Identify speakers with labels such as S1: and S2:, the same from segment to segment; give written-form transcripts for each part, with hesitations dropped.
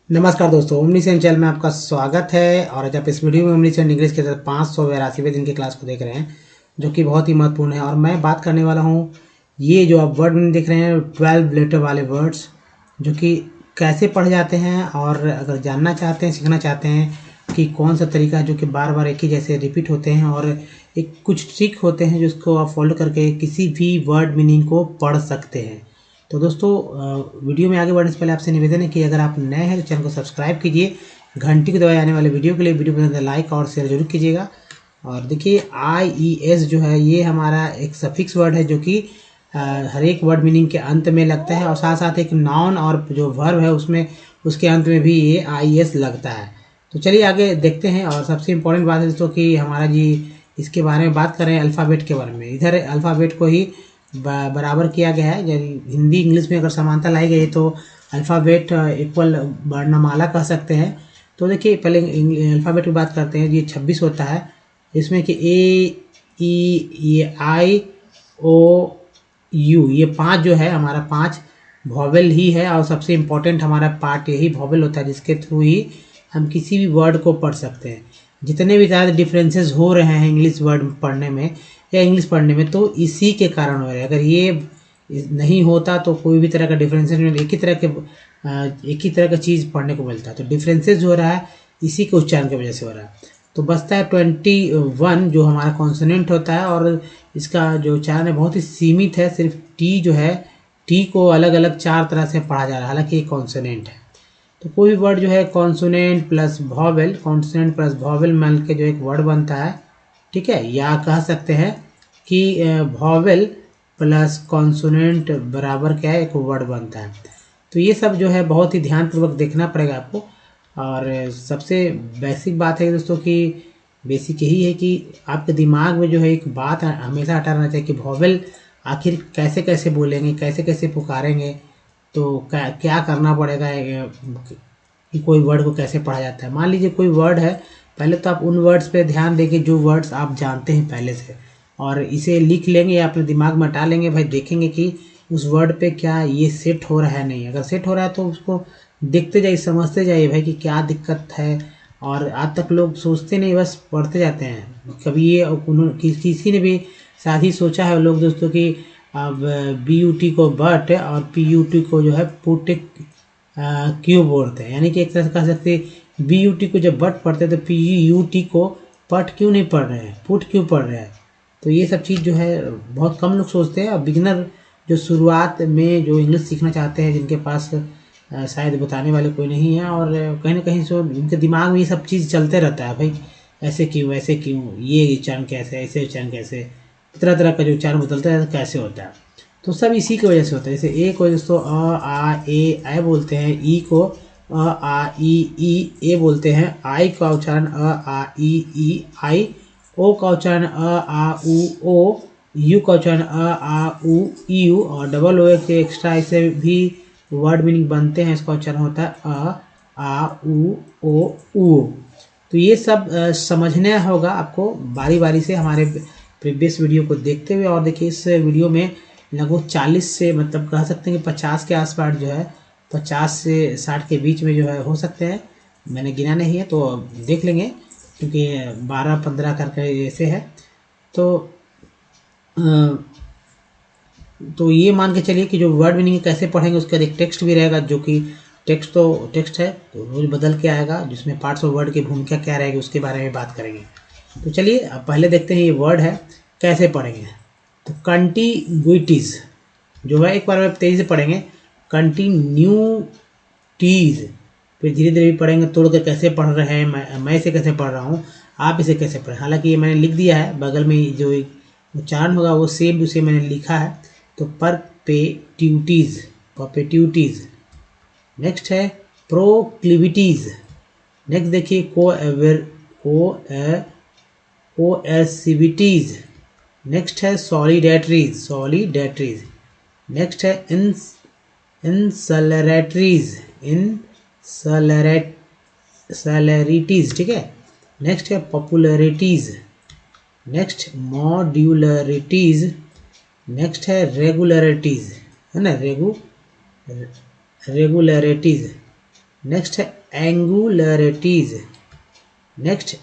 S1: नमस्कार दोस्तों, omniscient channel में आपका स्वागत है। और आज आप इस वीडियो में ओमनीसेंट इंग्लिश के 582वें दिन की क्लास को देख रहे हैं, जो कि बहुत ही महत्वपूर्ण है। और मैं बात करने वाला हूँ, ये जो आप वर्ड में देख रहे हैं 12 लेटर वाले वर्ड्स, जो कि कैसे पढ़ जाते हैं। और अगर जानना चाहते हैं, सीखना चाहते हैं कि कौन सा तरीका है जो कि बार बार एक ही जैसे रिपीट होते हैं, और एक कुछ ट्रिक होते हैं जिसको आप फॉलो करके किसी भी वर्ड मीनिंग को पढ़ सकते हैं। तो दोस्तों, वीडियो में आगे बढ़ने से पहले आपसे निवेदन है कि अगर आप नए हैं तो चैनल को सब्सक्राइब कीजिए, घंटी को दबाए आने वाले वीडियो के लिए। वीडियो पसंद है लाइक और शेयर जरूर कीजिएगा। और देखिए, IES जो है ये हमारा एक सफिक्स वर्ड है, जो कि हर एक वर्ड मीनिंग के अंत में लगता है। और साथ साथ एक नाउन और जो वर्ब है उसमें उसके अंत में भी ये IES लगता है। तो चलिए आगे देखते हैं। और सबसे इम्पोर्टेंट बात है दोस्तों कि हमारा जी इसके बारे में बात करें, अल्फ़ाबेट के बारे में। इधर अल्फ़ाबेट को ही बराबर किया गया है। हिंदी इंग्लिश में अगर समानता लाई गई तो अल्फ़ाबेट इक्वल वर्णमाला कह सकते हैं। तो देखिए, पहले अल्फ़ाबेट की बात करते हैं। ये 26 होता है, इसमें कि A, E, I, O, U, ये 5 जो है हमारा 5 वॉवेल ही है। और सबसे इम्पोर्टेंट हमारा पार्ट यही वॉवेल होता है, जिसके थ्रू ही हम किसी भी वर्ड को पढ़ सकते हैं। जितने भी ज़्यादा डिफरेंसेस हो रहे हैं इंग्लिश वर्ड पढ़ने में या इंग्लिश पढ़ने में, तो इसी के कारण हो रहे हैं। अगर ये नहीं होता तो कोई भी तरह का डिफरेंसेस नहीं, एक ही तरह का चीज़ पढ़ने को मिलता है। तो डिफरेंसेस जो हो रहा है इसी के उच्चारण की वजह से हो रहा है। तो बचता है 21 जो हमारा कॉन्सोनेंट होता है, और इसका जो उच्चारण है बहुत ही सीमित है। सिर्फ टी जो है, टी को अलग अलग 4 तरह से पढ़ा जा रहा है, हालांकि ये कॉन्सोनेंट है। तो कोई भी वर्ड जो है consonant plus vowel, consonant plus vowel मिल के जो एक वर्ड बनता है, ठीक है। या कह सकते हैं कि वॉवेल प्लस कॉन्सोनेंट बराबर क्या है, एक वर्ड बनता है। तो ये सब जो है बहुत ही ध्यानपूर्वक देखना पड़ेगा आपको। और सबसे बेसिक बात है दोस्तों कि बेसिक यही है कि आपके दिमाग में जो है एक बात हमेशा हटा रहना चाहिए कि वॉवेल आखिर कैसे कैसे बोलेंगे, कैसे कैसे पुकारेंगे। तो क्या करना पड़ेगा कि कोई वर्ड को कैसे पढ़ा जाता है। मान लीजिए कोई वर्ड है, पहले तो आप उन वर्ड्स पे ध्यान देंगे जो वर्ड्स आप जानते हैं पहले से, और इसे लिख लेंगे या अपने दिमाग में हटा लेंगे। भाई देखेंगे कि उस वर्ड पे क्या ये सेट हो रहा है नहीं। अगर सेट हो रहा है तो उसको देखते जाइए, समझते जाइए भाई कि क्या दिक्कत है। और आज तक लोग सोचते नहीं, बस पढ़ते जाते हैं। कभी ये किसी ने भी साथ ही सोचा है लोग दोस्तों कि अब BUT को बट और PUT को जो है पुट क्यों बोलते हैं। यानी कि एक तरह से कह सकते हैं BUT को जब बट पढ़ते हैं तो PUT को पट क्यों नहीं पढ़ रहे हैं, पुट क्यों पढ़ रहे हैं। तो ये सब चीज़ जो है बहुत कम लोग सोचते हैं। और बिगिनर जो शुरुआत में जो इंग्लिश सीखना चाहते हैं, जिनके पास शायद बताने वाले कोई नहीं है, और कहीं ना कहीं से उनके दिमाग में ये सब चीज़ चलते रहता है, भाई ऐसे क्यों, ऐसे क्यों, ये उच्चारण कैसे, ऐसे उच्चारण कैसे, तरह तरह का जो उच्चारण बदलता है कैसे होता है। तो सब इसी की वजह से होता है। जैसे ए को दोस्तों A, A, I बोलते हैं, ई को A, I, E, बोलते हैं, आई का उच्चारण A, I, E, I, ओ का उच्चारण A, U, O, यू का उच्चारण A, U, EU, और डबल ओ के एक्स्ट्रा ऐसे भी वर्ड मीनिंग बनते हैं। इसका उच्चारण होता है A, U, O, U। तो ये सब समझना होगा आपको बारी बारी से हमारे प्रीवियस वीडियो को देखते हुए। और देखिए, इस वीडियो में लगभग 40 से मतलब कह सकते हैं कि 50 के आसपास जो है, 50 से 60 के बीच में जो है हो सकते हैं। मैंने गिना नहीं है तो देख लेंगे, क्योंकि 12-15 करके ऐसे है। तो ये मान के चलिए कि जो वर्ड मीनिंग कैसे पढ़ेंगे उसका एक टेक्स्ट भी रहेगा, जो कि टेक्स्ट है तो रोज बदल के आएगा, जिसमें पार्ट्स ऑफ वर्ड की भूमिका क्या रहेगी उसके बारे में बात करेंगे। तो चलिए अब पहले देखते हैं ये वर्ड है कैसे पढ़ेंगे। तो कंटिन्यूटीज जो है, एक बार में तेजी से पढ़ेंगे। कंटिन्यूटीज, फिर धीरे धीरे भी पढ़ेंगे, तोड़ कर कैसे पढ़ रहे हैं, मैं इसे कैसे पढ़ रहा हूँ, आप इसे कैसे पढ़ें। हालांकि ये मैंने लिख दिया है, बगल में जो उच्चारण होगा वो सेम उसे मैंने लिखा है। तो परपेट्यूटीज, परपेट्यूटीज। नेक्स्ट है प्रोक्लिविटीज। नेक्स्ट देखिए कोएसिविटीज। नेक्स्ट है सॉलिडेटरीज, सॉलिडेटरीज। नेक्स्ट है इंसलरेटरीज, इंसलरिटीज, ठीक है। नेक्स्ट है पॉपुलरिटीज। नेक्स्ट मॉड्यूलरिटीज। नेक्स्ट है रेगुलरिटीज, है ना, रेगुलरिटीज। नेक्स्ट है एंगुलरिटीज, नेक्स्ट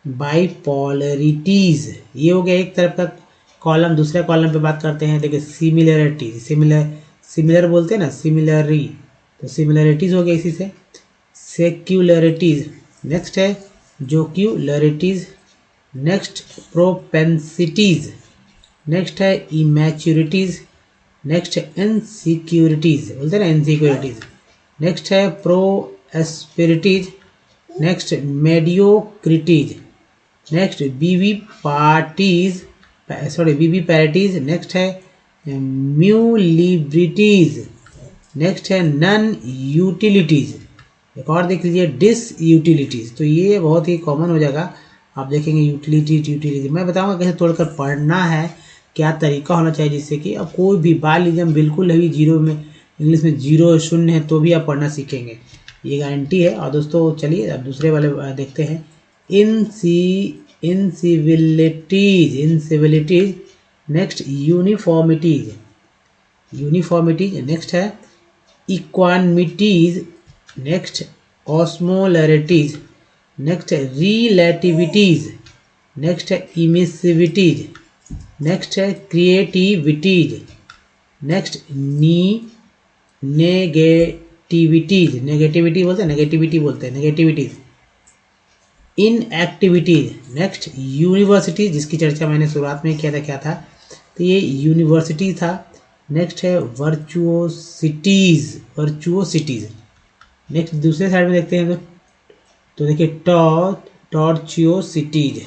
S1: बाइपोलरिटीज। ये हो गया एक तरफ का कॉलम। दूसरे कॉलम पे बात करते हैं, देखिए सिमिलरिटीज, सिमिलर बोलते हैं ना, सिमिलरी, तो सिमिलरिटीज हो गया इसी से। सेक्युलरिटीज, नेक्स्ट है जोक्युलरिटीज, नेक्स्ट प्रोपेंसिटीज, नेक्स्ट है इमैच्योरिटीज, नेक्स्ट है इनसिक्योरिटीज, बोलते हैं ना इनसिक्योरिटीज, नेक्स्ट है प्रोस्पेरिटीज, नेक्स्ट मेडियोक्रिटीज, नेक्स्ट बीवी पैरिटीज, नेक्स्ट है म्यूलिब्रिटीज, नेक्स्ट है नन यूटिलिटीज। एक और देख लीजिए डिसयूटिलिटीज, तो ये बहुत ही कॉमन हो जाएगा, आप देखेंगे यूटिलिटी। मैं बताऊंगा कैसे तोड़कर पढ़ना है, क्या तरीका होना चाहिए जिससे कि अब कोई भी बालिज्म बिल्कुल भी जीरो में, इंग्लिश में जीरो शून्य है तो भी आप पढ़ना सीखेंगे, ये गारंटी है। और दोस्तों चलिए अब दूसरे वाले देखते हैं। इनसिविलिटीज, नेक्स्ट यूनिफॉर्मिटीज, नेक्स्ट है इक्वानिटीज, नेक्स्ट ऑस्मोलरिटीज, नेक्स्ट है रिलेटिविटीज, नेक्स्ट है इमिसिविटीज, नेक्स्ट है क्रिएटिविटीज, नेक्स्ट नेगेटिविटी बोलते हैं, नेगेटिविटीज, इनएक्टिविटीज, नेक्स्ट यूनिवर्सिटी, जिसकी चर्चा मैंने शुरुआत में किया था, क्या था, तो ये यूनिवर्सिटी था। नेक्स्ट है वर्चुओसिटीज, नेक्स्ट दूसरे साइड में देखते हैं तो देखिए टॉर्चियोसिटीज,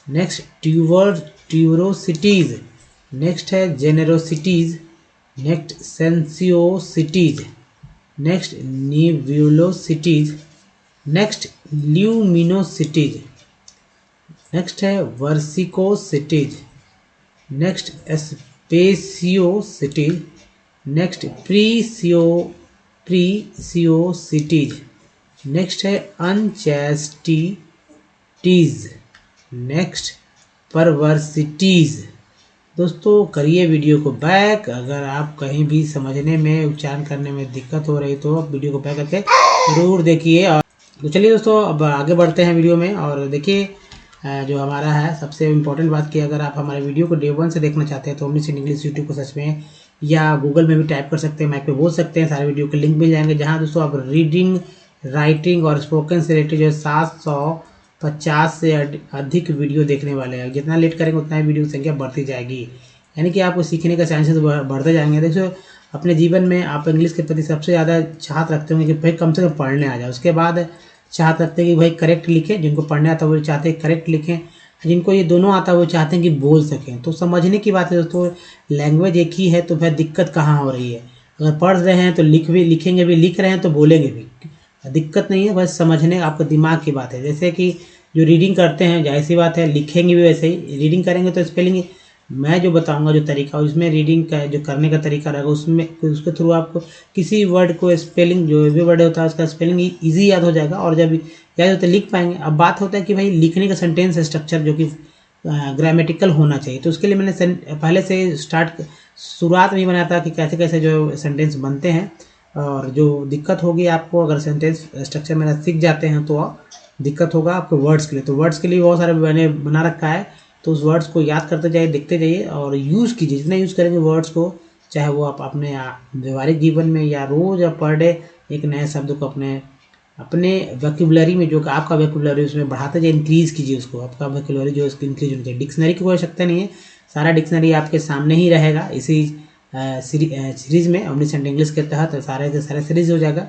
S1: नेक्स्ट ट्यूरोसिटीज, नेक्स्ट है जेनेरोसिटीज, नेक्स्ट सेंसियोसिटीज, नेक्स्ट निव्यूलोसिटीज, नेक्स्ट ल्यूमिनोसिटीज, नेक्स्ट है वर्सिकोसिटीज, नेक्स्ट स्पेसियोसिटीज, नेक्स्ट प्रीसियोसिटीज, नेक्स्ट है अनचैस्टिटीज, नेक्स्ट परवर्सिटीज। दोस्तों करिए वीडियो को बैक, अगर आप कहीं भी समझने में, उच्चारण करने में दिक्कत हो रही तो आप वीडियो को बैक करके जरूर देखिए। और तो चलिए दोस्तों अब आगे बढ़ते हैं वीडियो में। और देखिए जो हमारा है सबसे इम्पोर्टेंट बात कि अगर आप हमारे वीडियो को डे 1 से देखना चाहते हैं तो ओमनी सिंह इंग्लिश यूट्यूब को सर्च में या गूगल में भी टाइप कर सकते हैं, माइक पे बोल सकते हैं, सारे वीडियो के लिंक मिल जाएंगे, जहाँ दोस्तों आप रीडिंग, राइटिंग और स्पोकन से रिलेटेड जो 750 से अधिक वीडियो देखने वाले हैं। जितना लेट करेंगे उतना ही वीडियो की संख्या बढ़ती जाएगी, यानी कि आपको सीखने का चांसेस बढ़ते जाएंगे। देखो अपने जीवन में आप इंग्लिश के प्रति सबसे ज़्यादा चाहत रखते होंगे कि भाई कम से कम पढ़ने आ जाए, उसके बाद चाहत रखते हैं कि भाई करेक्ट लिखें, जिनको पढ़ने आता है वो चाहते हैं करेक्ट लिखें, जिनको ये दोनों आता है वो चाहते हैं कि बोल सकें। तो समझने की बात है दोस्तों, लैंग्वेज एक ही है तो फिर दिक्कत कहाँ हो रही है। अगर पढ़ रहे हैं तो लिखेंगे भी, लिख रहे हैं तो बोलेंगे भी, दिक्कत नहीं है, बस समझने आपका दिमाग की बात है। जैसे कि जो रीडिंग करते हैं जाहिर सी बात है लिखेंगे भी वैसे ही, रीडिंग करेंगे तो स्पेलिंग मैं जो बताऊंगा जो तरीका, उसमें रीडिंग का जो करने का तरीका रहेगा उसमें उसके थ्रू आपको किसी वर्ड को स्पेलिंग, जो भी वर्ड होता है उसका स्पेलिंग इजी याद हो जाएगा, और जब याद होता है लिख पाएंगे। अब बात होता है कि भाई लिखने का सेंटेंस स्ट्रक्चर जो कि ग्रामेटिकल होना चाहिए, तो उसके लिए मैंने पहले से शुरुआत में ही बनाया था कि कैसे कैसे जो सेंटेंस बनते हैं। और जो दिक्कत होगी आपको अगर सेंटेंस स्ट्रक्चर मेरा सीख जाते हैं तो दिक्कत होगा आपको वर्ड्स के लिए। तो वर्ड्स के लिए बहुत सारे मैंने बना रखा है, तो उस वर्ड्स को याद करते जाइए, देखते जाइए और यूज़ कीजिए। जितना यूज़ करेंगे वर्ड्स को, चाहे वो आप अपने व्यवहारिक जीवन में या रोज़ या पर डे एक नए शब्द को अपने वोकैबुलरी में, जो आपका वोकैबुलरी उसमें बढ़ाते जाइए, इंक्रीज़ कीजिए उसको। आपका वोकैबुलरी जो है उसको इंक्रीज होनी चाहिए। डिक्शनरी की कोई आवश्यकता नहीं है, सारा डिक्शनरी आपके सामने ही रहेगा इसी सीरीज़ में, ओमनी सिंह इंग्लिश के तहत सारे के सारे सीरीज हो जाएगा।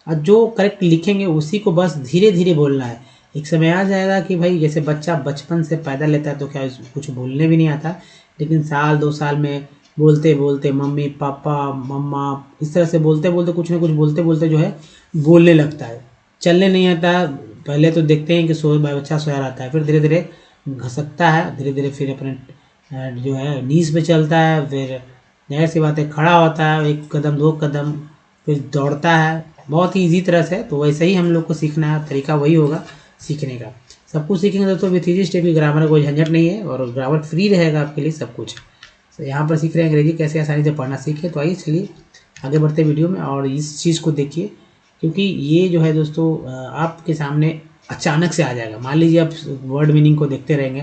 S1: और जो करेक्ट लिखेंगे उसी को बस धीरे धीरे बोलना है। एक समय आ जाएगा कि भाई जैसे बच्चा बचपन से पैदा लेता है तो क्या कुछ बोलने भी नहीं आता, लेकिन साल 2 साल में बोलते बोलते मम्मी पापा मम्मा इस तरह से बोलते बोलते कुछ ना कुछ बोलते बोलते जो है बोलने लगता है। चलने नहीं आता, पहले तो देखते हैं कि बच्चा सोया रहता है, फिर धीरे धीरे घसकता है, धीरे धीरे फिर अपने जो है नीज पे चलता है, फिर जाहिर सी बात है खड़ा होता है, 1 कदम 2 कदम, फिर दौड़ता है, बहुत ही ईजी तरह से। तो वैसे ही हम लोग को सीखना है, तरीका वही होगा सीखने का। सब कुछ सीखेंगे दोस्तों विथ ईजी स्टेप की, ग्रामर कोई झंझट नहीं है और ग्रामर फ्री रहेगा आपके लिए सब कुछ। तो यहाँ पर सीख रहे हैं अंग्रेजी कैसे आसानी से पढ़ना सीखे। तो आइए चलिए आगे बढ़ते वीडियो में और इस चीज़ को देखिए क्योंकि ये जो है दोस्तों आपके सामने अचानक से आ जाएगा। मान लीजिए आप वर्ड मीनिंग को देखते रहेंगे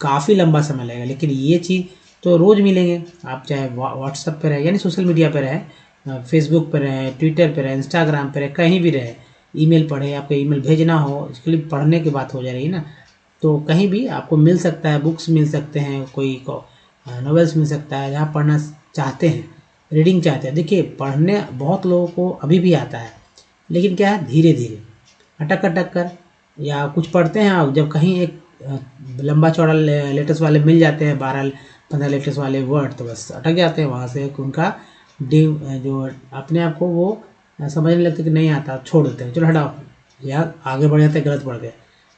S1: काफ़ी लंबा समय लगेगा, लेकिन ये चीज़ तो रोज़ मिलेंगे। आप चाहे व्हाट्सएप पर रहे, यानी सोशल मीडिया पर रहे, फेसबुक पर रहे, ट्विटर पर रहे, इंस्टाग्राम पर रहे, कहीं भी रहे, ईमेल पढ़े, आपको ईमेल भेजना हो, इसके लिए पढ़ने की बात हो जा रही है ना, तो कहीं भी आपको मिल सकता है, बुक्स मिल सकते हैं, कोई नॉवेल्स मिल सकता है, जहाँ पढ़ना चाहते हैं, रीडिंग चाहते हैं। देखिए पढ़ने बहुत लोगों को अभी भी आता है, लेकिन क्या है, धीरे धीरे अटक अटक कर, या कुछ पढ़ते हैं आप, जब कहीं एक लंबा चौड़ा लेटेस्ट वाले मिल जाते हैं, 12-15 लेटेस्ट वाले वर्ड, तो बस अटक जाते हैं वहाँ से। उनका जो अपने आप को वो समझने लगते कि नहीं आता, छोड़ देते हैं, चलो हटाओ, या आगे बढ़ जाते हैं, गलत पढ़ गए।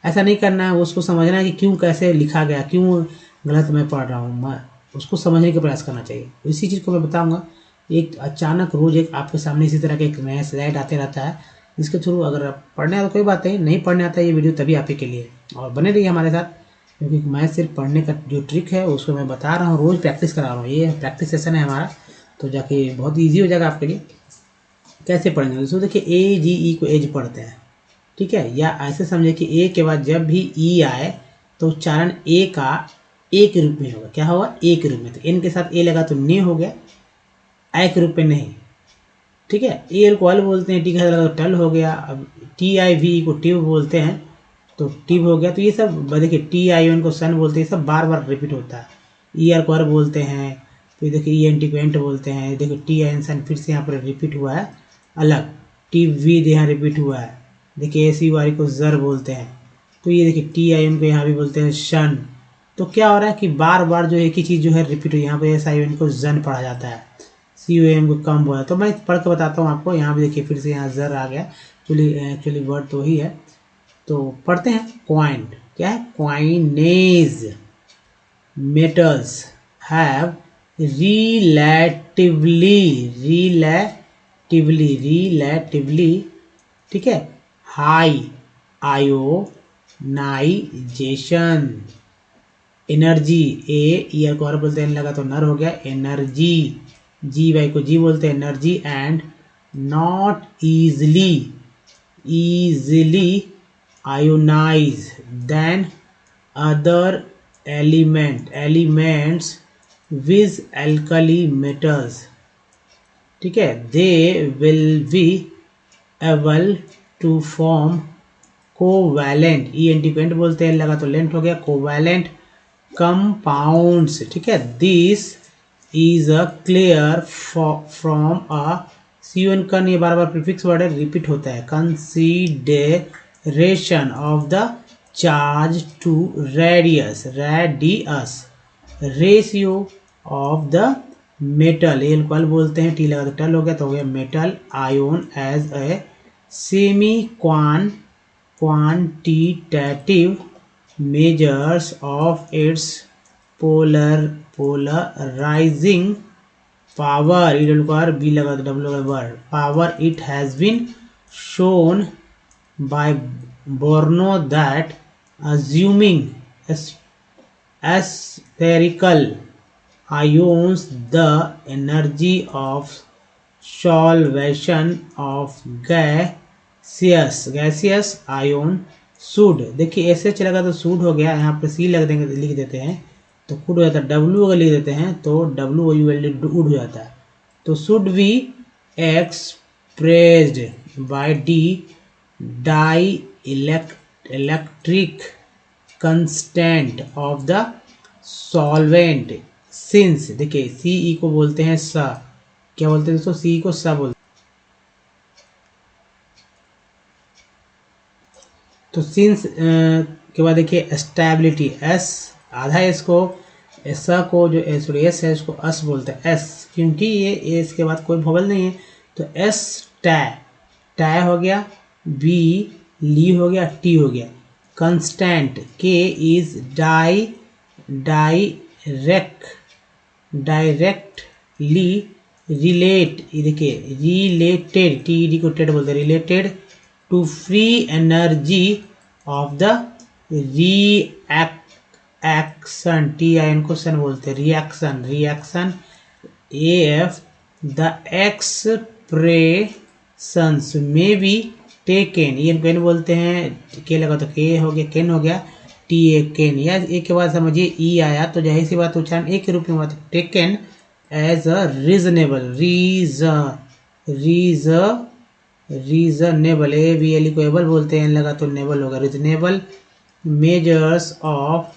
S1: ऐसा नहीं करना है, उसको समझना है कि क्यों कैसे लिखा गया, क्यों गलत मैं पढ़ रहा हूँ, मैं उसको समझने का प्रयास करना चाहिए। इसी चीज़ को मैं बताऊँगा। एक अचानक रोज़ एक आपके सामने इसी तरह का एक नया स्लाइड आते रहता है, जिसके थ्रू अगर आप पढ़ने आता तो कोई बात नहीं पढ़ने आता ये वीडियो तभी आप ही के लिए, और बने रहिए हमारे साथ, क्योंकि मैं सिर्फ पढ़ने का जो ट्रिक है उसको मैं बता रहा हूँ, रोज़ प्रैक्टिस करा रहा हूँ। ये प्रैक्टिस सेशन है हमारा, तो जाके बहुत ईजी हो जाएगा आपके लिए। कैसे पढ़ेंगे दोस्तों, देखिए AGE को एज पढ़ते हैं, ठीक है, या ऐसे समझे कि ए के बाद जब भी ई आए तो उच्चारण ए का एक रूप में होगा। क्या होगा, एक रूप में। तो एन के साथ ए लगा तो ने हो गया, आई के रूप में नहीं, ठीक है। एल को अल बोलते हैं, टी का लगा तो टल हो गया। अब TIV को टिव बोलते हैं, तो टिव हो गया। तो ये सब देखिए, TIN को सन बोलते हैं, सब बार बार रिपीट होता है। ER को अर बोलते हैं, फिर देखिए ENT को एंट बोलते हैं। देखिए TIN सन फिर से यहाँ पर रिपीट हुआ है अलग, TV यहाँ रिपीट हुआ है। देखिए SUR को जर बोलते हैं। तो ये देखिए TIN को यहाँ भी बोलते हैं शन। तो क्या हो रहा है कि बार बार जो एक ही चीज़ जो है रिपीट हो, यहाँ पर SIN को जन पढ़ा जाता है, COM को कम बोला। तो मैं पढ़ के बताता हूँ आपको। यहाँ भी देखिए फिर से यहाँ जर आ गया, एक्चुअली वर्ड तो ही है। तो पढ़ते हैं। क्वाइन क्या है, क्वाइनेज मेटल्स हैव रिलेटिवली, ठीक है, हाई आयोनाइजेशन एनर्जी। ईयर को हर बोलते हैं, लगा तो नर हो गया, एनर्जी। GY को जी बोलते हैं, energy. And not easily ionize than other elements with alkali metals, ठीक है। they will be able to form covalent, ENT को एंट बोलते हैं, लगा तो लेंट हो गया, covalent compounds, ठीक है। this is a clear from a CON con, ये बार बार प्रीफिक्स वर्ड है, रिपीट होता है। Consideration of the charge to radius ratio of the metal, L को अल बोलते हैं, टी लगा तो टल हो गया, तो हो गया metal ion as a semi quantitative measures of its polarizing power, B लगा तो डब्ल्यू लगा word power. It has been shown by Born that assuming spherical ions the energy of solvation of gaseous ion should, देखिए SH लगा तो should हो गया, यहाँ पर C लग देंगे, लिख देते हैं तो खुद हो जाता है। W अगर लिख देते हैं तो WOULD उड़ हो जाता है। तो should be expressed by dielectric constant of the solvent since, देखिए CE को बोलते हैं स, क्या बोलते हैं दोस्तों, CE को स बोलते हैं। तो सिंस के बाद देखिए स्टेबिलिटी, S आधा S को जो एस है इसको अस बोलते हैं, एस, क्योंकि ये एस के बाद कोई वोवेल नहीं है। तो एस टै हो गया, बी ली हो गया, टी हो गया। Constant K is directly relate, देखिए रिलेटेड, टी को टेड बोलते हैं, related to free energy of the reaction, TIN को सन बोलते हैं, रिएक्शन AF द एक्सप्रेशन सन्स मे बी टेकन, ये कैन बोलते हैं, के लगा तो के हो गया, कैन हो गया, टी ए कैन, या एक के बाद समझिए ई आया तो जाहिर सी बात उच्चारण एक के रूप में हुआ, तो taken as a reasonable, reasonable, A B L को एबल बोलते हैं, लगा तो नेबल होगा, reasonable measures of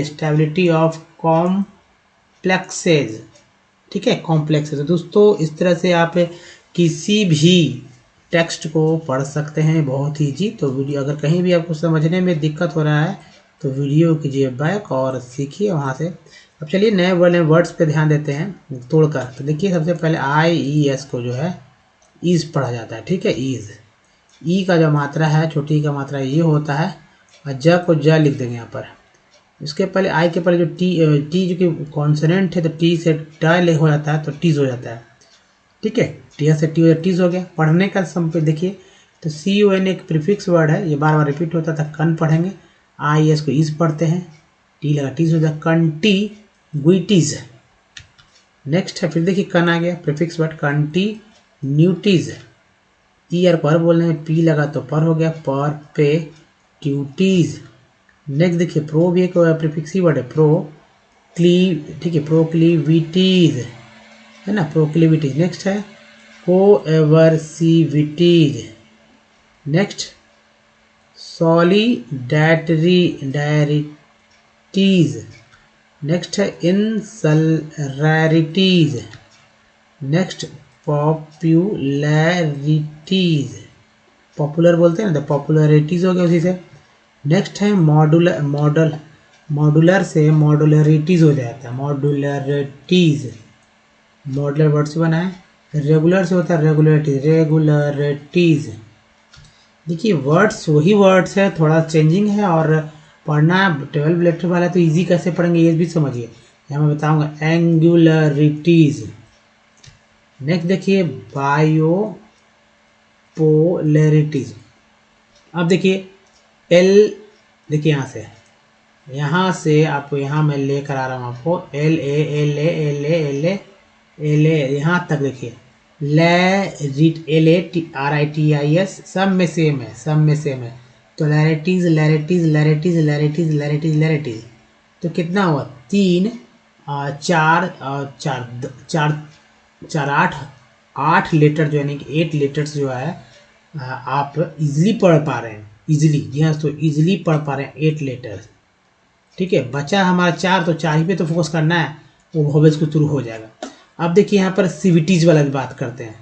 S1: stability of complexes, ठीक है, कॉम्प्लेक्स। तो दोस्तों इस तरह से आप किसी भी टेक्स्ट को पढ़ सकते हैं, बहुत ईजी। तो वीडियो अगर कहीं भी आपको समझने में दिक्कत हो रहा है तो वीडियो कीजिए बैक और सीखिए वहाँ से। अब चलिए नए वर्ड्स पे ध्यान देते हैं तोड़कर। तो देखिए सबसे पहले IES को जो है ईज पढ़ा जाता है, ठीक है, ईज। ई का जो मात्रा है, छोटी का मात्रा ये होता है, और ज को ज लिख देंगे यहाँ पर। इसके पहले आई के पहले जो टी जो कि कॉन्सोनेंट है, तो टी से ट हो जाता है तो टीज हो जाता है, ठीक है, टी से टी टीज हो गया। पढ़ने का देखिए तो CON एक प्रीफिक्स वर्ड है, ये बार बार रिपीट होता था, कन पढ़ेंगे, IES को ईज पढ़ते हैं, टी लगा टीज हो जाता, कंटीग्विटीज। नेक्स्ट है, फिर देखिए कन आ गया, प्रीफिक्स वर्ड कंटीन्यूटीज, ईयर पर बोलने में पी लगा तो पर हो गया, पर पे ट्यूटीज। नेक्स्ट देखिए प्रो भी एक प्रीफिक्स वर्ड है, ठीक है, प्रोक्लिविटीज है ना, प्रोक्लिविटीज। नेक्स्ट है कोएवर्सिविटीज। नेक्स्ट सॉलिडैरिटीज। नेक्स्ट है इंसलैरिटीज। नेक्स्ट पॉपुलैरिटीज, पॉपुलर बोलते हैं ना, तो पॉपुलैरिटीज हो गया उसी से। नेक्स्ट है मॉडुलर से मॉडुलरिटीज हो जाता है, मॉडुलरिटीज, मॉडुलर वर्ड से बना है। रेगुलर से होता है रेगुलरिटीज। देखिए वर्ड्स वही वर्ड्स है, थोड़ा चेंजिंग है, और पढ़ना 12 लेटर वाला तो इजी कैसे पढ़ेंगे ये भी समझिए, यहाँ मैं बताऊंगा। एंगुलरिटीज। नेक्स्ट देखिए बायोपोलैरिटीज। अब देखिए एल, देखिए यहाँ से आपको, यहाँ मैं लेकर आ रहा हूँ आपको, LA यहाँ तक देखिए, LARITIS, सब में सेम है, तो लैरिटीज। तो कितना हुआ, 3 4 8 लेटर जो, यानी कि 8 लेटर्स जो है आप इजीली पढ़ पा रहे हैं, इजीली, जी हाँ, तो इजीली पढ़ पा रहे हैं 8 लेटर्स, ठीक है। बचा हमारा 4, तो 4 ही पे तो फोकस करना है, वो वोवेल्स को थ्रू हो जाएगा। अब देखिए यहाँ पर CVTs वाला भी बात करते हैं,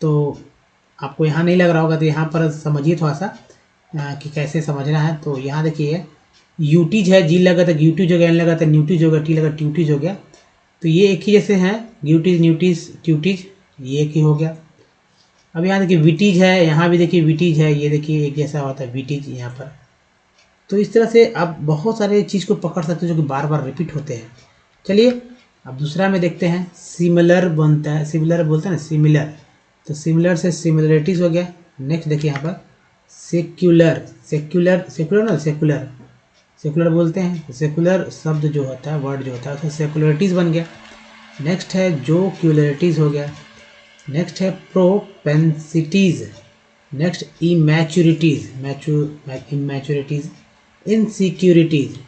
S1: तो आपको यहाँ नहीं लग रहा होगा, तो यहाँ पर समझिए थोड़ा सा कि कैसे समझना है। तो यहाँ देखिए यूटीज है, जी लगा था ग्यूटीज हो गया, एन लगा था न्यूटीज हो गया, टी लगा ट्यूटीज हो गया, तो ये एक ही जैसे हैं, ग्यूटीज न्यूटीज ट्यूटीज, ये एक ही हो गया। अब यहाँ देखिए विटीज है, यहाँ भी देखिए विटीज है, ये देखिए एक जैसा होता है विटीज यहाँ पर। तो इस तरह से आप बहुत सारे चीज़ को पकड़ सकते हो जो कि बार बार रिपीट होते हैं। चलिए अब दूसरा में देखते हैं, सिमिलर बनता है, सिमिलर बोलते हैं ना, सिमिलर, तो सिमिलर से सिमिलरिटीज हो गया। नेक्स्ट देखिए यहाँ पर सेकुलर बोलते हैं, सेकुलर शब्द जो होता है, वर्ड जो होता है, उसका सेकुलरिटीज बन गया। नेक्स्ट है जोक्युलरिटीज हो गया। नेक्स्ट है propensities. Next immaturities, immaturities, insecurities.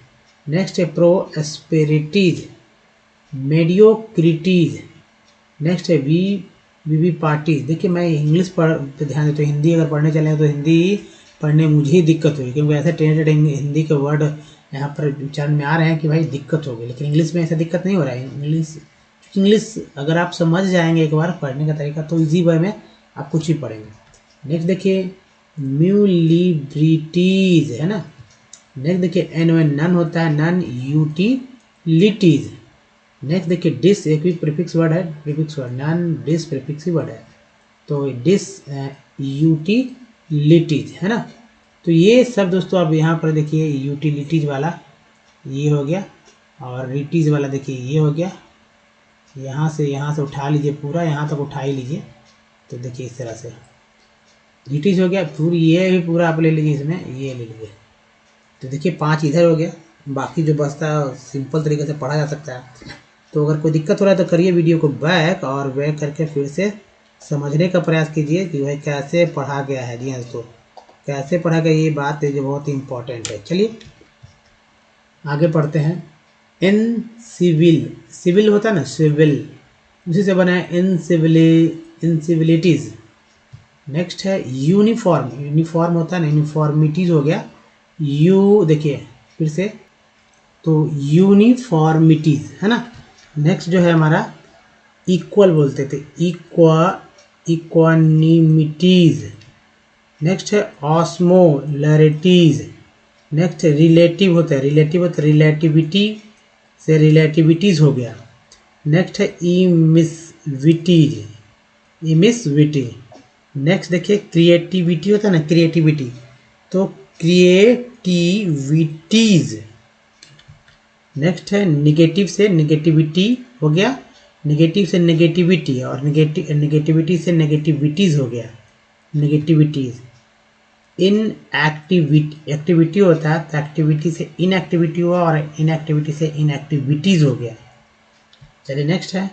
S1: Next है प्रोस्पेरिटीज, मेडियोक्रिटीज। नेक्स्ट है वी पार्टीज। देखिए मैं इंग्लिश पे ध्यान देता हूँ, हिंदी अगर पढ़ने चले तो हिंदी पढ़ने मुझे ही दिक्कत हुई, क्योंकि ऐसे ट्रेंडेड हिंदी के वर्ड यहाँ पर उच्चारण में आ रहे हैं कि भाई दिक्कत हो गई, लेकिन इंग्लिश में ऐसा दिक्कत नहीं हो रहा है। इंग्लिश अगर आप समझ जाएंगे एक बार पढ़ने का तरीका, तो इजी वे में आप कुछ भी पढ़ेंगे। नेक्स्ट देखिए म्यूलिब्रिटीज है ना। नेक्स्ट देखिए एन में नन होता है, नन यूटिलिटीज। नेक्स्ट देखिए डिस, एक भी प्रीफिक्स वर्ड है, prefix word, non dis prefix word है, तो डिस यूटिलिटीज है ना। तो ये सब दोस्तों आप यहाँ पर देखिए यूटिलिटीज वाला ये हो गया, और रिटीज वाला देखिए ये हो गया। यहाँ से उठा लीजिए, पूरा यहाँ तक उठा ही लीजिए, तो देखिए इस तरह से रिटीज हो गया। पूरी ये भी पूरा आप ले लीजिए, इसमें ये ले लीजिए, तो देखिए 5 इधर हो गया, बाकी जो बचता है सिंपल तरीके से पढ़ा जा सकता है। तो अगर कोई दिक्कत हो रहा है तो करिए वीडियो को बैक, और बैक करके फिर से समझने का प्रयास कीजिए कि भाई कैसे पढ़ा गया है। जी हाँ दोस्तों, कैसे पढ़ा गया ये बात है जो बहुत इंपॉर्टेंट है। चलिए आगे पढ़ते हैं। इन सिविल, सिविल होता है ना सिविल, उसी से बना है इनसिविलिटीज। नेक्स्ट है यूनिफॉर्म, यूनिफॉर्म होता है ना, यूनिफॉर्मिटीज हो गया। यू देखिए फिर से, तो यूनिफॉर्मिटीज है ना। नेक्स्ट जो है हमारा इक्वल बोलते थे, इक्वानिमिटीज। नेक्स्ट है ऑस्मोलरिटीज। नेक्स्ट रिलेटिव होता है, रिलेटिविटी से रिलेटिविटीज हो गया। नेक्स्ट है इमिसविटीज, इमिसविटी। नेक्स्ट देखिए क्रिएटिविटी होता है ना, क्रिएटिविटी, तो क्रिएटिविटीज। नेक्स्ट है निगेटिव से नेगेटिविटी हो गया, निगेटिव से नेगेटिविटी, और नेगेटिविटी से नेगेटिविटीज हो गया, नेगेटिविटीज। इन एक्टिविटी होता है तो एक्टिविटी से इनएक्टिविटी हुआ, और इनएक्टिविटी से इनएक्टिविटीज हो गया। चलिए नेक्स्ट है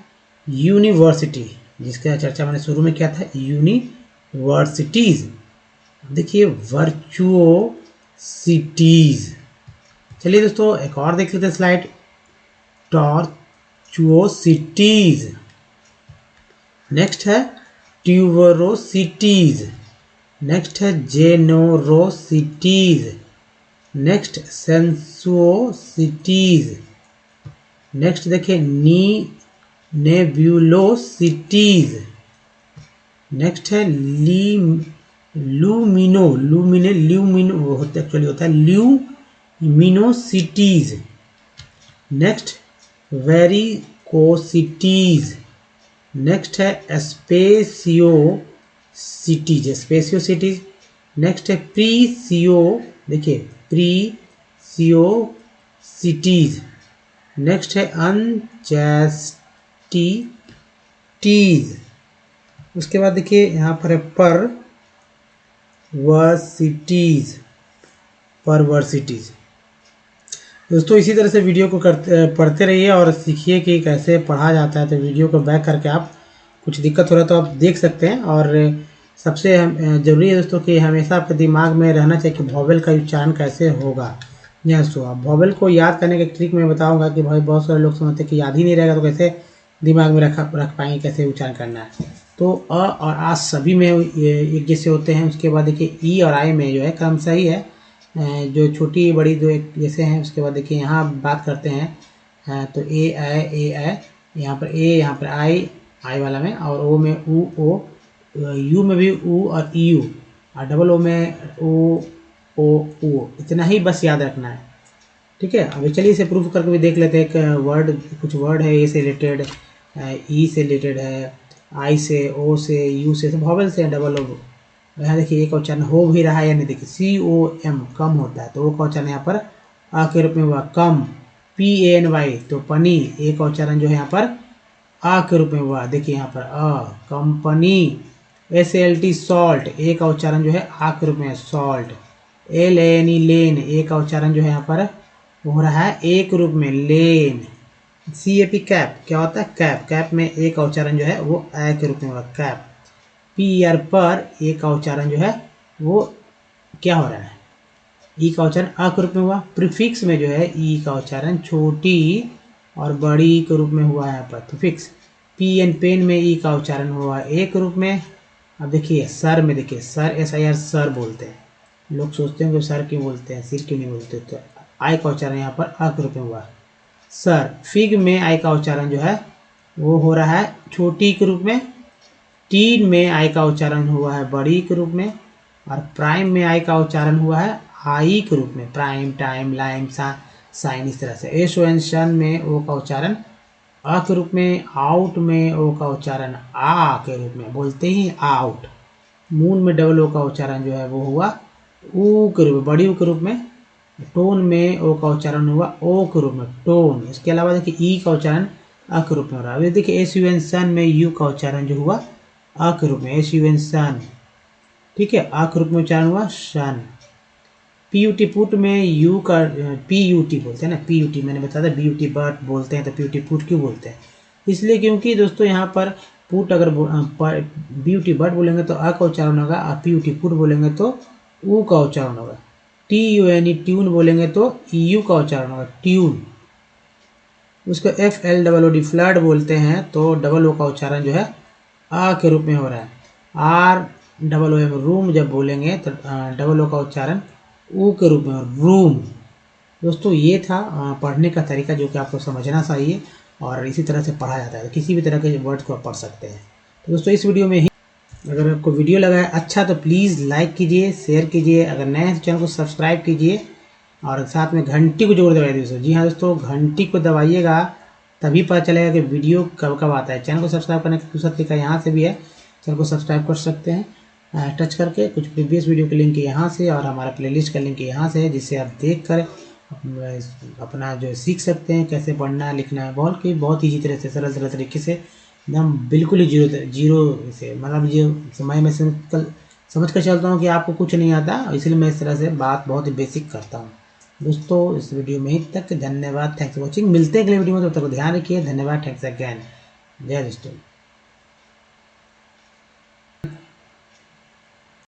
S1: यूनिवर्सिटी, जिसका चर्चा मैंने शुरू में किया था, यूनिवर्सिटीज। देखिए वर्चुओसिटीज। चलिए दोस्तों एक और देख लेते हैं स्लाइड, टॉर्चुओसिटीज। नेक्स्ट है ट्यूबरोसिटीज। नेक्स्ट है जेनोरोसिटीज। नेक्स्ट सेंसुओसिटीज। नेक्स्ट देखिए नेब्यूलोसिटीज। नेक्स्ट है ल्यूमिनो होता है ल्यूमिनोसिटीज। नेक्स्ट वेरिकोसिटीज। नेक्स्ट है स्पेसियोसिटीज। नेक्स्ट है देखिए प्रीसियोसिटीज। नेक्स्ट है अनचैस्टिटीज। उसके बाद देखिए यहाँ पर है परवर्सिटीज। दोस्तों इसी तरह से वीडियो को पढ़ते रहिए और सीखिए कि कैसे पढ़ा जाता है। तो वीडियो को बैक करके आप कुछ दिक्कत हो रहा है तो आप देख सकते हैं। और सबसे ज़रूरी है दोस्तों कि हमेशा आपके दिमाग में रहना चाहिए कि वॉवेल का उच्चारण कैसे होगा। यस, तो आप वॉवेल को याद करने के ट्रिक मैं बताऊंगा कि भाई बहुत सारे लोग समझते हैं कि याद ही नहीं रहेगा तो कैसे दिमाग में रख पाएंगे, कैसे उच्चारण करना है। तो अ और आ सभी में एक जैसे होते हैं। उसके बाद देखिए ई और आई में जो है क्रम सही है, जो छोटी बड़ी दो एक जैसे हैं। उसके बाद देखिए यहाँ बात करते हैं तो ए आई, यहाँ पर ए, यहाँ पर आई वाला में, और ओ में ऊ ओ, यू में भी ऊ और यू, और डबल ओ में ओ ओ। इतना ही बस याद रखना है, ठीक है। अभी चलिए इसे प्रूफ करके भी देख लेते हैं। एक वर्ड, कुछ वर्ड है ए से रिलेटेड, ई से रिलेटेड है, आई से, ओ से, यू से, सब वॉवेल से डबल ओ। यहाँ देखिए ए का उच्चारण हो भी रहा है या नहीं, देखिए COM कम होता है तो ओ का उच्चारण यहाँ पर आ के रूप में हुआ कम। PANY तो पनी, ए का उच्चारण जो है यहाँ पर आ के रूप में हुआ, देखिए यहाँ पर कंपनी। SALT सॉल्ट, ए का उच्चारण जो है आ के रूप में सॉल्ट। LANE लेन, ए का उच्चारण जो है यहाँ पर हो रहा है एक रूप में लेन। CAP कैप, क्या होता है कैप, कैप में ए का उच्चारण जो है वो ए के रूप में हुआ कैप। PER पर, ए का उच्चारण जो है वो क्या हो रहा है, ई का उच्चारण अ के रूप में हुआ। प्रीफिक्स में जो है ई का उच्चारण छोटी और बड़ी के रूप में हुआ है यहाँ पर प्रीफिक्स। PN पेन में ई का उच्चारण हुआ एक रूप में। अब देखिए सर में, देखिए सर SIR सर बोलते हैं, लोग सोचते हैं कि सर क्यों बोलते हैं, सिर क्यों नहीं बोलते, तो आई का उच्चारण यहाँ पर अ के रूप में हुआ सर। फिग में आई का उच्चारण जो है वो हो रहा है छोटी के रूप में। टीन में आई का उच्चारण हुआ है बड़ी के रूप में। और प्राइम में आई का उच्चारण हुआ है आई के रूप में, प्राइम, टाइम, लाइम, साइन, इस तरह से। एसोएंशन में ओ का उच्चारण अ के रूप में। आउट में ओ का उच्चारण आ के रूप में, बोलते ही आउट। मून में डबल ओ का उच्चारण जो है वो हुआ ऊ के रूप में, बड़ी ऊ के रूप में। टोन में ओ का उच्चारण हुआ ओ के रूप में, टोन। इसके अलावा देखिए ई का उच्चारण अ के रूप में हो रहा है। अभी देखिए एसुएंशन में यू का उच्चारण जो हुआ अ के रूप में, एसुएंशन, ठीक है, अ के रूप में उच्चारण हुआ शन। PUT पुट में यू का PUT बोलते हैं ना, PUT मैंने बताया था, BUT बट बोलते हैं तो PUT पुट क्यों बोलते हैं, इसलिए क्योंकि दोस्तों यहाँ पर पुट अगर BUT बट बोलेंगे तो अ का उच्चारण होगा, और PUT पुट बोलेंगे तो ऊ का उच्चारण होगा। TUNE ट्यून बोलेंगे तो EU का उच्चारण होगा, ट्यून। उसको FLOOD फ्लड बोलते हैं तो डबल ओ का उच्चारण जो है आ के रूप में हो रहा है। ROOM रूम जब बोलेंगे तो डबल ओ का उच्चारण ऊ के रूप में, रूम। दोस्तों ये था पढ़ने का तरीका जो कि आपको समझना चाहिए, और इसी तरह से पढ़ा जाता है, किसी भी तरह के वर्ड को आप पढ़ सकते हैं। तो दोस्तों इस वीडियो में ही, अगर आपको वीडियो लगा है अच्छा तो प्लीज़ लाइक कीजिए, शेयर कीजिए, अगर नए हैं तो चैनल को सब्सक्राइब कीजिए, और साथ में घंटी को जरूर दबाइए दोस्तों। जी हाँ दोस्तों, घंटी को दबाइएगा तभी पता चलेगा कि वीडियो कब कब आता है। चैनल को सब्सक्राइब करने का दूसरा तरीका यहाँ से भी है, चैनल को सब्सक्राइब कर सकते हैं टच करके। कुछ प्रीवियस वीडियो के लिंक यहाँ से, और हमारा प्लेलिस्ट का लिंक यहाँ से है, जिससे आप देख कर अपना जो सीख सकते हैं कैसे पढ़ना लिखना है। बहुत ईजी तरह से, सरल सरल तरीके से, एकदम बिल्कुल ही जीरो से, मतलब जो मैं समझ कर चलता हूँ कि आपको कुछ नहीं आता, इसलिए मैं इस तरह से बात बहुत ही बेसिक करता हूँ। दोस्तों इस वीडियो में ही तक, धन्यवाद, थैंक्स फॉर वॉचिंग। मिलते हैं अगले वीडियो में, तब तक ध्यान रखिए, धन्यवाद, थैंक्स अगेन, जय दोस्तों।